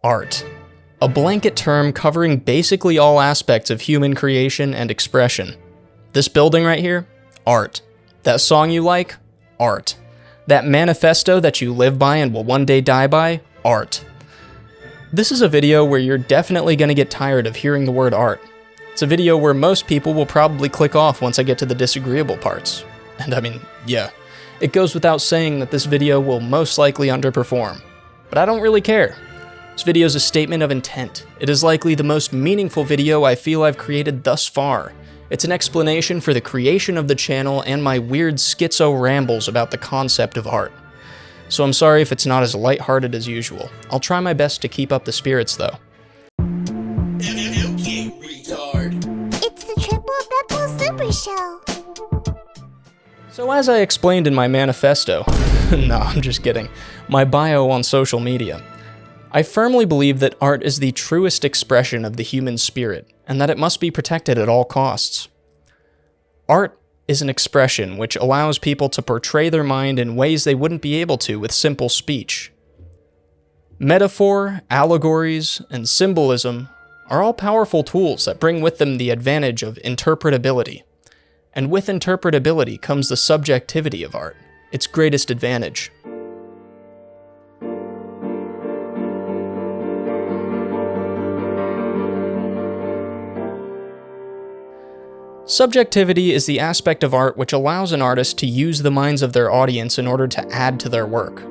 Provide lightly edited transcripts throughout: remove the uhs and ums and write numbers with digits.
Art. A blanket term covering basically all aspects of human creation and expression. This building right here? Art. That song you like? Art. That manifesto that you live by and will one day die by? Art. This is a video where you're definitely going to get tired of hearing the word art. It's a video where most people will probably click off once I get to the disagreeable parts. And I mean, yeah, it goes without saying that this video will most likely underperform. But I don't really care. This video is a statement of intent. It is likely the most meaningful video I feel I've created thus far. It's an explanation for the creation of the channel and my weird schizo rambles about the concept of art. So I'm sorry if it's not as lighthearted as usual. I'll try my best to keep up the spirits though. Okay, retard. It's the Triple Beppo Super Show. So as I explained in my manifesto, no, I'm just kidding, my bio on social media, I firmly believe that art is the truest expression of the human spirit, and that it must be protected at all costs. Art is an expression which allows people to portray their mind in ways they wouldn't be able to with simple speech. Metaphor, allegories, and symbolism are all powerful tools that bring with them the advantage of interpretability. And with interpretability comes the subjectivity of art, its greatest advantage. Subjectivity is the aspect of art which allows an artist to use the minds of their audience in order to add to their work.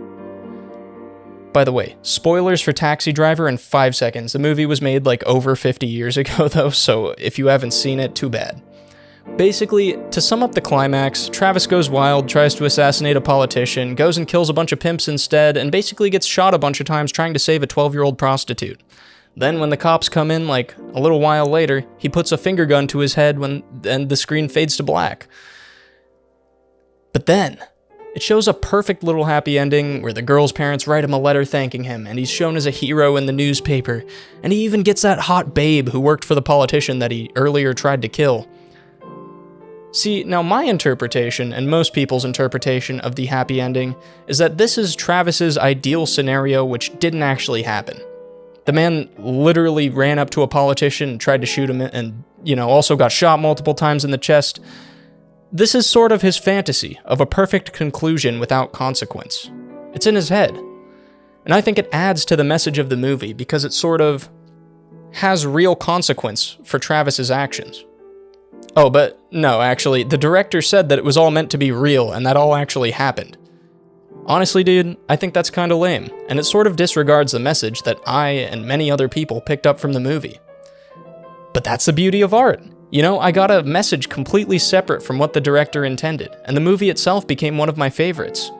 By the way, spoilers for Taxi Driver in 5 seconds. The movie was made like over 50 years ago though, so if you haven't seen it, too bad. Basically, to sum up the climax, Travis goes wild, tries to assassinate a politician, goes and kills a bunch of pimps instead, and basically gets shot a bunch of times trying to save a 12-year-old prostitute. Then when the cops come in, like, a little while later, he puts a finger gun to his head and the screen fades to black. But then, it shows a perfect little happy ending where the girl's parents write him a letter thanking him, and he's shown as a hero in the newspaper, and he even gets that hot babe who worked for the politician that he earlier tried to kill. See, now my interpretation, and most people's interpretation of the happy ending, is that this is Travis's ideal scenario which didn't actually happen. The man literally ran up to a politician and tried to shoot him and, also got shot multiple times in the chest. This is sort of his fantasy of a perfect conclusion without consequence. It's in his head. And I think it adds to the message of the movie because it sort of has real consequence for Travis's actions. Oh, but no, actually, the director said that it was all meant to be real and that all actually happened. Honestly, dude, I think that's kinda lame, and it sort of disregards the message that I and many other people picked up from the movie. But that's the beauty of art. I got a message completely separate from what the director intended, and the movie itself became one of my favorites.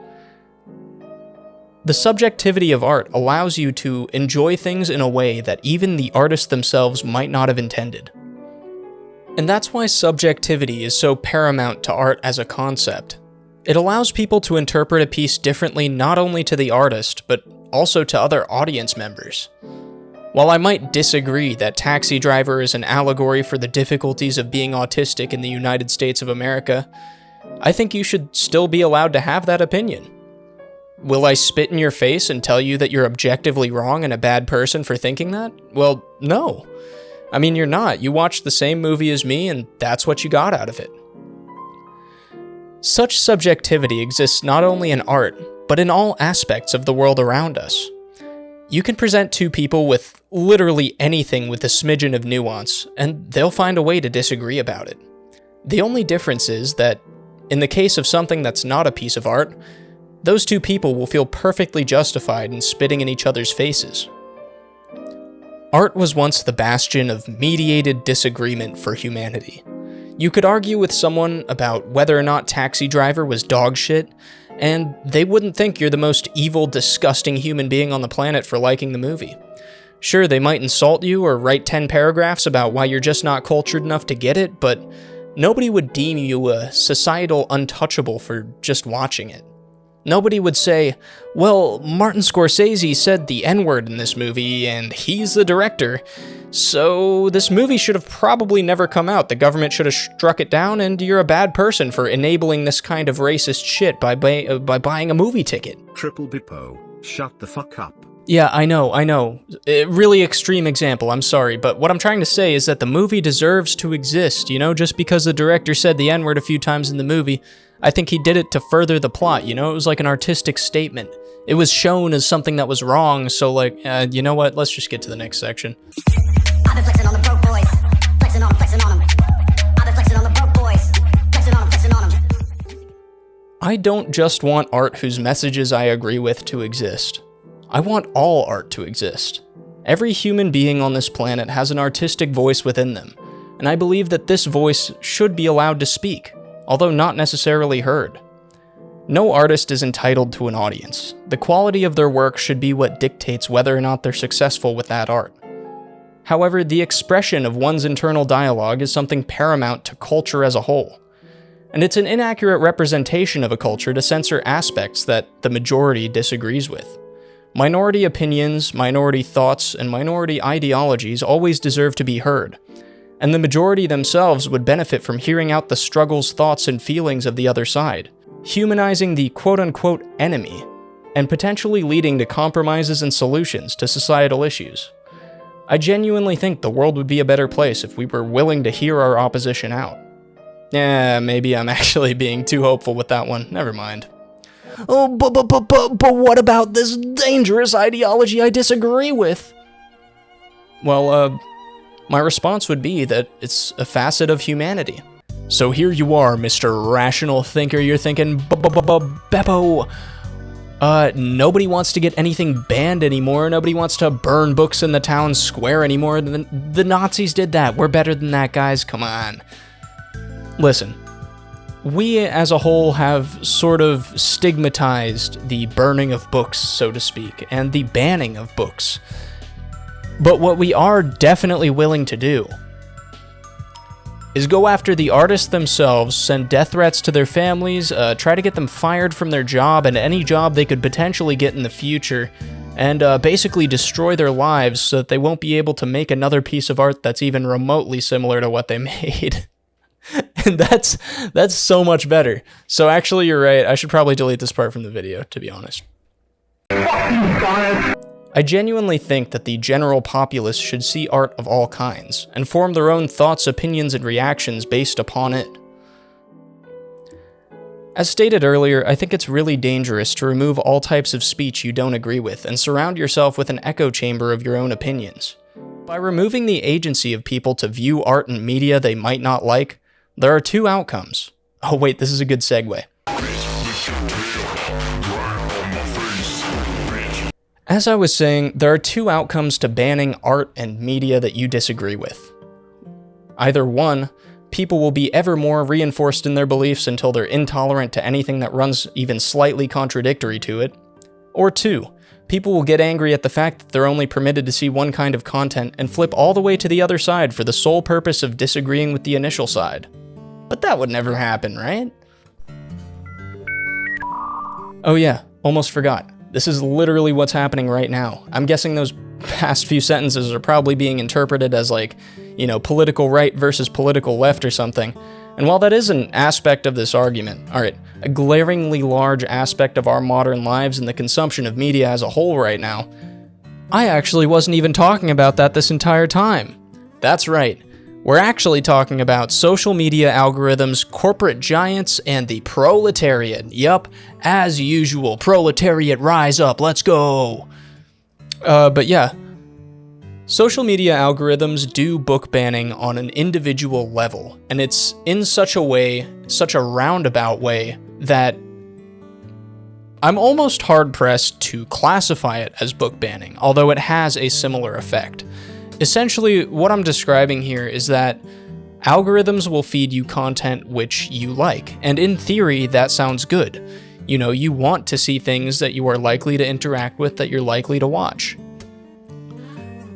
The subjectivity of art allows you to enjoy things in a way that even the artists themselves might not have intended. And that's why subjectivity is so paramount to art as a concept. It allows people to interpret a piece differently not only to the artist, but also to other audience members. While I might disagree that Taxi Driver is an allegory for the difficulties of being autistic in the United States of America, I think you should still be allowed to have that opinion. Will I spit in your face and tell you that you're objectively wrong and a bad person for thinking that? Well, no. I mean, you're not. You watched the same movie as me, and that's what you got out of it. Such subjectivity exists not only in art, but in all aspects of the world around us. You can present two people with literally anything with a smidgen of nuance, and they'll find a way to disagree about it. The only difference is that, in the case of something that's not a piece of art, those two people will feel perfectly justified in spitting in each other's faces. Art was once the bastion of mediated disagreement for humanity. You could argue with someone about whether or not Taxi Driver was dog shit, and they wouldn't think you're the most evil, disgusting human being on the planet for liking the movie. Sure, they might insult you or write 10 paragraphs about why you're just not cultured enough to get it, but nobody would deem you a societal untouchable for just watching it. Nobody would say, well, Martin Scorsese said the N-word in this movie, and he's the director, so this movie should have probably never come out. The government should have struck it down, and you're a bad person for enabling this kind of racist shit by buying a movie ticket. Triple Bippo, shut the fuck up. Yeah, I know. Really extreme example, I'm sorry, but what I'm trying to say is that the movie deserves to exist, you know? Just because the director said the N-word a few times in the movie, I think he did it to further the plot, you know? It was like an artistic statement. It was shown as something that was wrong, so like, you know what? Let's just get to the next section. I've been flexing on the broke boys, flexing on them. I've been flexing on the broke boys, flexing on them. I don't just want art whose messages I agree with to exist. I want all art to exist. Every human being on this planet has an artistic voice within them, and I believe that this voice should be allowed to speak, although not necessarily heard. No artist is entitled to an audience. The quality of their work should be what dictates whether or not they're successful with that art. However, the expression of one's internal dialogue is something paramount to culture as a whole, and it's an inaccurate representation of a culture to censor aspects that the majority disagrees with. Minority opinions, minority thoughts, and minority ideologies always deserve to be heard, and the majority themselves would benefit from hearing out the struggles, thoughts, and feelings of the other side, humanizing the quote-unquote enemy, and potentially leading to compromises and solutions to societal issues. I genuinely think the world would be a better place if we were willing to hear our opposition out. Maybe I'm actually being too hopeful with that one, never mind. Oh, but what about this dangerous ideology I disagree with? Well, my response would be that it's a facet of humanity. So here you are, Mr. Rational Thinker, you're thinking, Beppo, nobody wants to get anything banned anymore, nobody wants to burn books in the town square anymore, the Nazis did that, we're better than that, guys, come on. Listen. We, as a whole, have sort of stigmatized the burning of books, so to speak, and the banning of books. But what we are definitely willing to do is go after the artists themselves, send death threats to their families, try to get them fired from their job and any job they could potentially get in the future, and basically destroy their lives so that they won't be able to make another piece of art that's even remotely similar to what they made. And that's so much better. So actually, you're right. I should probably delete this part from the video, to be honest. I genuinely think that the general populace should see art of all kinds, and form their own thoughts, opinions, and reactions based upon it. As stated earlier, I think it's really dangerous to remove all types of speech you don't agree with, and surround yourself with an echo chamber of your own opinions. By removing the agency of people to view art and media they might not like, there are two outcomes. Oh wait, this is a good segue. As I was saying, there are two outcomes to banning art and media that you disagree with. Either one, people will be ever more reinforced in their beliefs until they're intolerant to anything that runs even slightly contradictory to it. Or two, people will get angry at the fact that they're only permitted to see one kind of content and flip all the way to the other side for the sole purpose of disagreeing with the initial side. But that would never happen, right? Oh yeah, almost forgot. This is literally what's happening right now. I'm guessing those past few sentences are probably being interpreted as like, you know, political right versus political left or something. And while that is an aspect of this argument, alright, a glaringly large aspect of our modern lives and the consumption of media as a whole right now, I actually wasn't even talking about that this entire time. That's right. We're actually talking about social media algorithms, corporate giants, and the proletariat. Yup, as usual, proletariat rise up, let's go! But yeah, social media algorithms do book banning on an individual level, and it's in such a way, such a roundabout way, that I'm almost hard-pressed to classify it as book banning, although it has a similar effect. Essentially, what I'm describing here is that algorithms will feed you content which you like, and in theory, that sounds good. You know, you want to see things that you are likely to interact with, that you're likely to watch.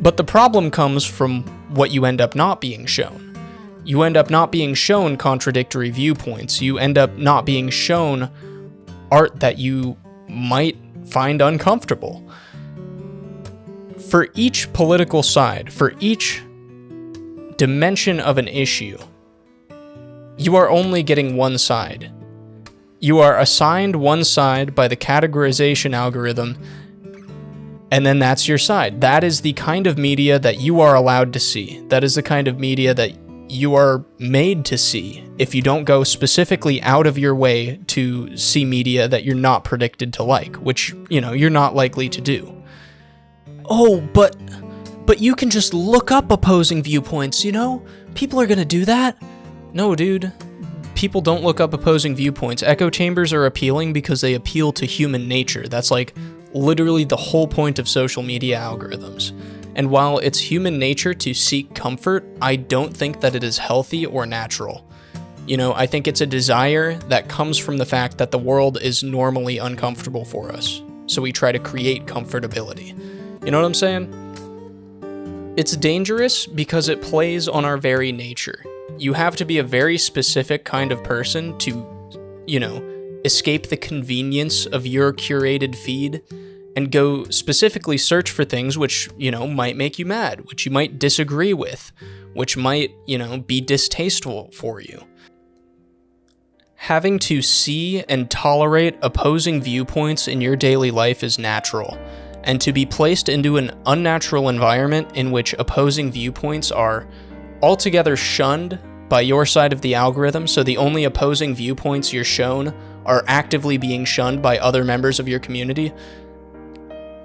But the problem comes from what you end up not being shown. You end up not being shown contradictory viewpoints. You end up not being shown art that you might find uncomfortable. For each political side, for each dimension of an issue, you are only getting one side. You are assigned one side by the categorization algorithm, And then that's your side. That is the kind of media that you are allowed to see. That is the kind of media that you are made to see if you don't go specifically out of your way to see media that you're not predicted to like, which, you're not likely to do. Oh, but you can just look up opposing viewpoints, People are gonna do that. No, dude. People don't look up opposing viewpoints. Echo chambers are appealing because they appeal to human nature. That's literally the whole point of social media algorithms. And while it's human nature to seek comfort, I don't think that it is healthy or natural. I think it's a desire that comes from the fact that the world is normally uncomfortable for us. So we try to create comfortability. You know what I'm saying? It's dangerous because it plays on our very nature. You have to be a very specific kind of person to, escape the convenience of your curated feed and go specifically search for things which, might make you mad, which you might disagree with, which might, be distasteful for you. Having to see and tolerate opposing viewpoints in your daily life is natural, and to be placed into an unnatural environment in which opposing viewpoints are altogether shunned by your side of the algorithm, so the only opposing viewpoints you're shown are actively being shunned by other members of your community,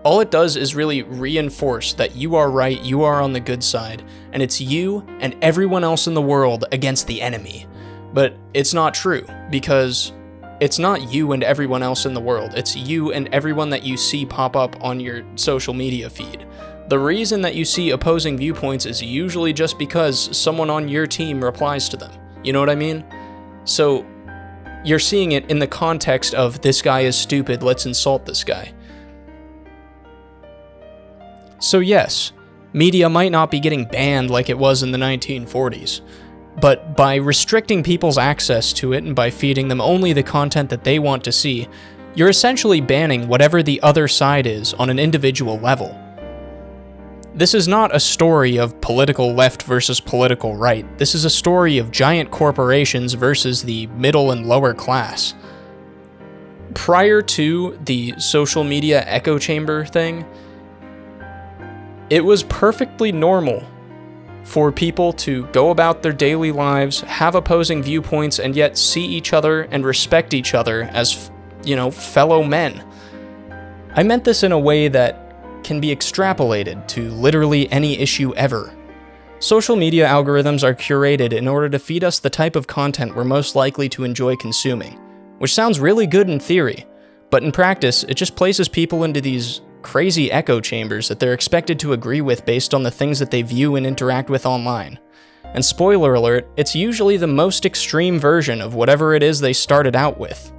all it does is really reinforce that you are right, you are on the good side, and it's you and everyone else in the world against the enemy. But it's not true, because it's not you and everyone else in the world, it's you and everyone that you see pop up on your social media feed. The reason that you see opposing viewpoints is usually just because someone on your team replies to them. You know what I mean? So you're seeing it in the context of, this guy is stupid, let's insult this guy. So yes, media might not be getting banned like it was in the 1940s, but by restricting people's access to it and by feeding them only the content that they want to see, you're essentially banning whatever the other side is on an individual level. This is not a story of political left versus political right. This is a story of giant corporations versus the middle and lower class. Prior to the social media echo chamber thing, it was perfectly normal for people to go about their daily lives, have opposing viewpoints, and yet see each other and respect each other as, fellow men. I meant this in a way that can be extrapolated to literally any issue ever. Social media algorithms are curated in order to feed us the type of content we're most likely to enjoy consuming, which sounds really good in theory, but in practice, it just places people into these crazy echo chambers that they're expected to agree with based on the things that they view and interact with online. And spoiler alert, it's usually the most extreme version of whatever it is they started out with.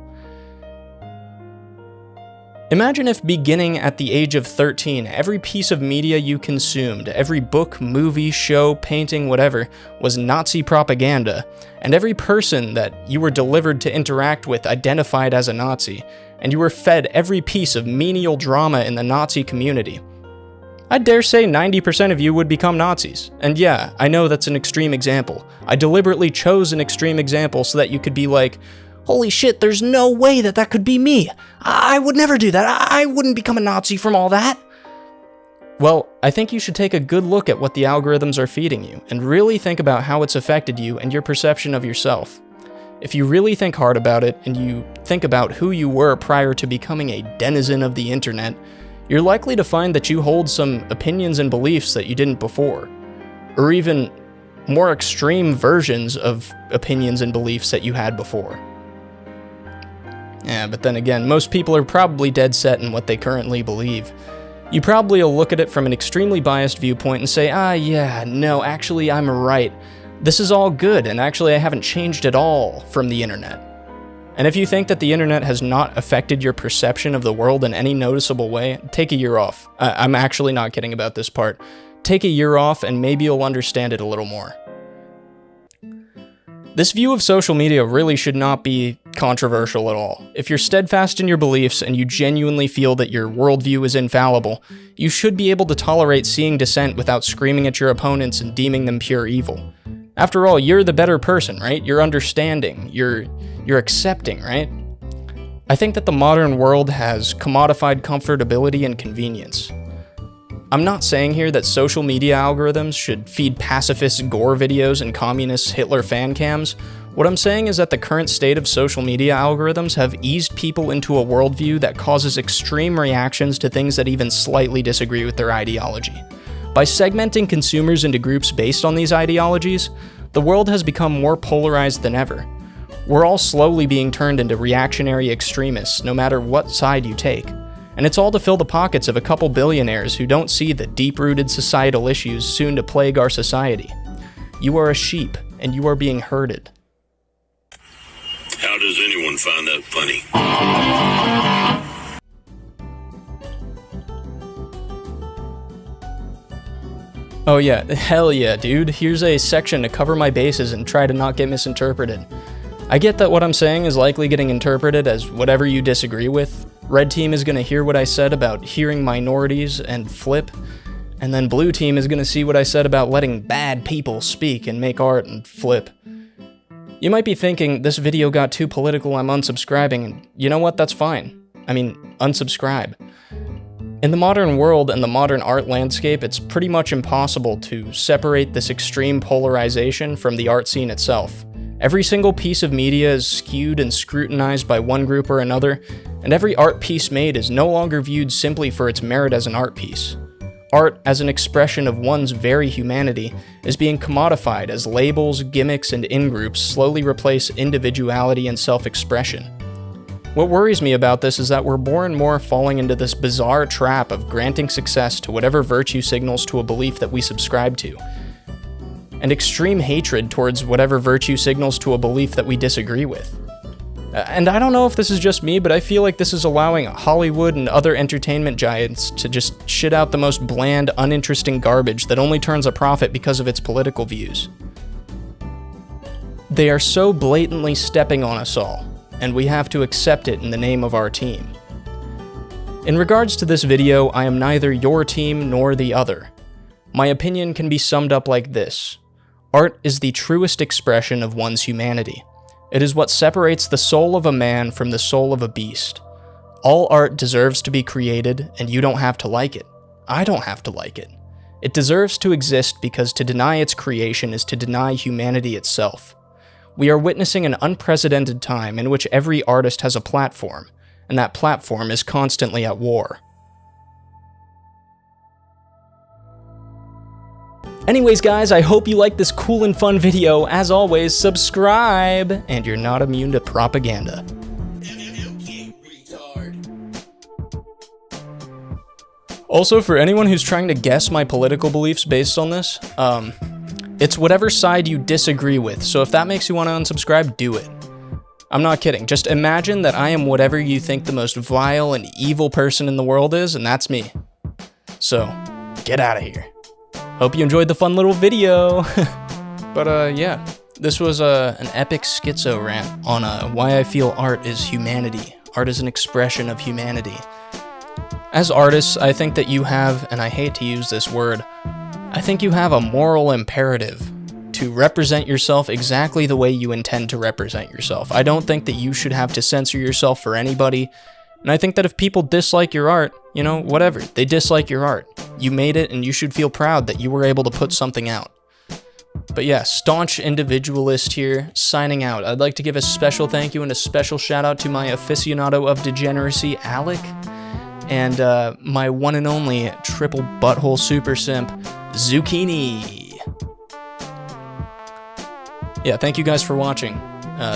Imagine if beginning at the age of 13, every piece of media you consumed, every book, movie, show, painting, whatever, was Nazi propaganda, and every person that you were delivered to interact with identified as a Nazi, and you were fed every piece of menial drama in the Nazi community. I dare say 90% of you would become Nazis. And yeah, I know that's an extreme example. I deliberately chose an extreme example so that you could be like, holy shit, there's no way that could be me. I would never do that. I wouldn't become a Nazi from all that. Well, I think you should take a good look at what the algorithms are feeding you and really think about how it's affected you and your perception of yourself. If you really think hard about it and you think about who you were prior to becoming a denizen of the internet, you're likely to find that you hold some opinions and beliefs that you didn't before, or even more extreme versions of opinions and beliefs that you had before. Yeah, but then again, most people are probably dead set in what they currently believe. You probably will look at it from an extremely biased viewpoint and say, no, actually I'm right. This is all good, and actually I haven't changed at all from the internet. And if you think that the internet has not affected your perception of the world in any noticeable way, take a year off. I'm actually not kidding about this part. Take a year off and maybe you'll understand it a little more. This view of social media really should not be controversial at all. If you're steadfast in your beliefs and you genuinely feel that your worldview is infallible, you should be able to tolerate seeing dissent without screaming at your opponents and deeming them pure evil. After all, you're the better person, right? You're understanding, you're accepting, right? I think that the modern world has commodified comfortability and convenience. I'm not saying here that social media algorithms should feed pacifist gore videos and communist Hitler fan cams. What I'm saying is that the current state of social media algorithms have eased people into a worldview that causes extreme reactions to things that even slightly disagree with their ideology. By segmenting consumers into groups based on these ideologies, the world has become more polarized than ever. We're all slowly being turned into reactionary extremists, no matter what side you take. And it's all to fill the pockets of a couple billionaires who don't see the deep-rooted societal issues soon to plague our society. You are a sheep, and you are being herded. How does anyone find that funny? Oh yeah, hell yeah, dude. Here's a section to cover my bases and try to not get misinterpreted. I get that what I'm saying is likely getting interpreted as whatever you disagree with. Red team is going to hear what I said about hearing minorities and flip, and then blue team is going to see what I said about letting bad people speak and make art and flip. You might be thinking, this video got too political, I'm unsubscribing, and you know what, that's fine. I mean, unsubscribe. In the modern world and the modern art landscape, it's pretty much impossible to separate this extreme polarization from the art scene itself. Every single piece of media is skewed and scrutinized by one group or another, and every art piece made is no longer viewed simply for its merit as an art piece. Art, as an expression of one's very humanity, is being commodified as labels, gimmicks, and in-groups slowly replace individuality and self-expression. What worries me about this is that we're more and more falling into this bizarre trap of granting success to whatever virtue signals to a belief that we subscribe to, and extreme hatred towards whatever virtue signals to a belief that we disagree with. And I don't know if this is just me, but I feel like this is allowing Hollywood and other entertainment giants to just shit out the most bland, uninteresting garbage that only turns a profit because of its political views. They are so blatantly stepping on us all, and we have to accept it in the name of our team. In regards to this video, I am neither your team nor the other. My opinion can be summed up like this. Art is the truest expression of one's humanity. It is what separates the soul of a man from the soul of a beast. All art deserves to be created, and you don't have to like it. I don't have to like it. It deserves to exist because to deny its creation is to deny humanity itself. We are witnessing an unprecedented time in which every artist has a platform, and that platform is constantly at war. Anyways guys, I hope you liked this cool and fun video. As always, subscribe, and you're not immune to propaganda. Also, for anyone who's trying to guess my political beliefs based on this, it's whatever side you disagree with, so if that makes you want to unsubscribe, do it. I'm not kidding, just imagine that I am whatever you think the most vile and evil person in the world is, and that's me. So, get out of here. Hope you enjoyed the fun little video. But yeah, this was an epic schizo rant on why I feel art is humanity. Art is an expression of humanity. As artists, I think that you have, and I hate to use this word, I think you have a moral imperative to represent yourself exactly the way you intend to represent yourself. I don't think that you should have to censor yourself for anybody. And I think that if people dislike your art, you know, whatever, they dislike your art. You made it and you should feel proud that you were able to put something out. But yeah, staunch individualist here, signing out. I'd like to give a special thank you and a special shout out to my aficionado of degeneracy, Alec, and my one and only triple butthole super simp, Zucchini. Yeah, thank you guys for watching.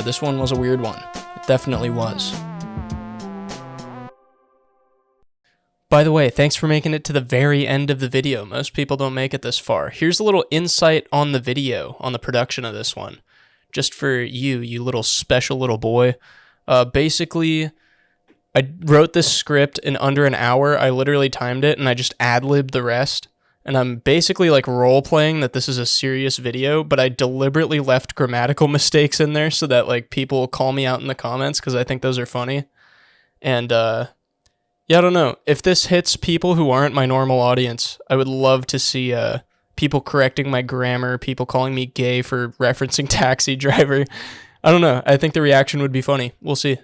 This one was a weird one. It definitely was. By the way, thanks for making it to the very end of the video. Most people don't make it this far. Here's a little insight on the video, on the production of this one. Just for you little special little boy. Basically, I wrote this script in under an hour. I literally timed it, and I just ad-libbed the rest. And I'm basically like role-playing that this is a serious video, but I deliberately left grammatical mistakes in there so that like people call me out in the comments because I think those are funny. And yeah, I don't know. If this hits people who aren't my normal audience, I would love to see people correcting my grammar, people calling me gay for referencing Taxi Driver. I don't know. I think the reaction would be funny. We'll see.